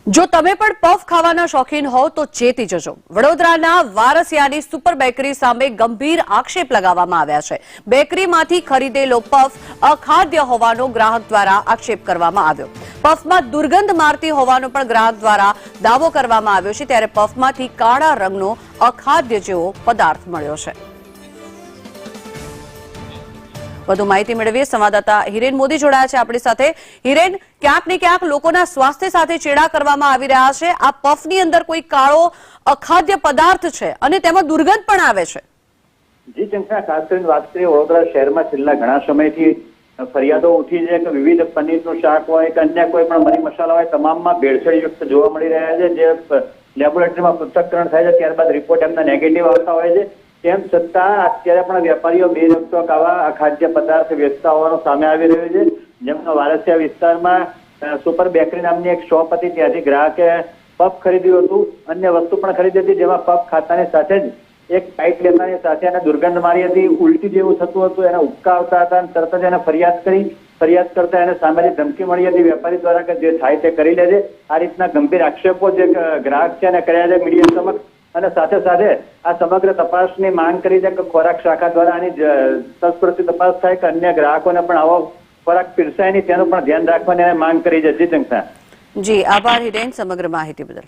જો તમે પણ પફ ખાવાના શોખીન હો તો ચેતી જજો। વડોદરાના વારસિયાની સુપર બેકરી સામે ગંભીર આક્ષેપ લગાવવામાં આવ્યા છે। બેકરીમાંથી ખરીદેલો પફ અખાદ્ય હોવાનો ગ્રાહક દ્વારા આક્ષેપ કરવામાં આવ્યો। પફમાં દુર્ગંધ મારતી હોવાનો પણ ગ્રાહક દ્વારા દાવો કરવામાં આવ્યો છે, ત્યારે પફમાંથી કાળા રંગનો અખાદ્ય જેવો પદાર્થ મળ્યો છે। વધુ માહિતી મેળવીએ સંવાદદાતા હિરેન મોદી જોડાયા છે આપણી સાથે। હિરેન, ક્યાંક ને ક્યાંક લોકોના સ્વાસ્થ્ય સાથે ચેડા કરવામાં આવી રહ્યા છે। આ પફની અંદર કોઈ કાળો અખાદ્ય પદાર્થ છે અને તેમાં દુર્ગંધ પણ આવે છે। જી ચંકા, ખાસ કરીને વાત કરીએ વડોદરા શહેરમાં છેલ્લા ઘણા સમયથી ફરિયાદો ઉઠી છે કે વિવિધ પનીરનું શાક હોય કે અન્ય કોઈ પણ મરી મસાલા હોય, તમામમાં ભેળસેળયુક્ત જોવા મળી રહ્યા છે। જે લેબોરેટરીમાં પૃથ્થકરણ થાય છે ત્યારબાદ રિપોર્ટ એમના નેગેટિવ આવતા હોય છે। તેમ છતાં અત્યારે પણ વેપારીઓ બેરોકટોક આવા અખાદ્ય પદાર્થ વેચતા હોવાનું સામે આવી રહ્યું છે। જેમનો વારસિયા વિસ્તારમાં સુપર બેકરી નામની એક શોપ હતી, ત્યાંથી ગ્રાહકે પફ ખરીદ્યું હતું, અન્ય વસ્તુ પણ ખરીદી હતી, જેમાં પફ ખાતાની સાથે જ એક બાઇટ લેતાની સાથે એને દુર્ગંધ મારી હતી, ઉલટી જેવું થતું હતું, એને ઉબકા આવતા હતા અને તરત જ એને ફરિયાદ કરતા એને સામેથી ધમકી મળી હતી વેપારી દ્વારા કે જે થાય તે કરી લેજે। આ રીતના ગંભીર આક્ષેપો જે ગ્રાહક છે એને કર્યા છે મીડિયા સમક્ષ, અને સાથે સાથે આ સમગ્ર તપાસની માંગ કરી છે કે ખોરાક શાખા દ્વારા આની તત્પરથી તપાસ થાય કે અન્ય ગ્રાહકોને પણ આવો ખોરાક પીરસાય નહીં તેનું પણ ધ્યાન રાખવાની માંગ કરી છે। જી ચંકા। જી આભાર હિરેન સમગ્ર માહિતી બદલ।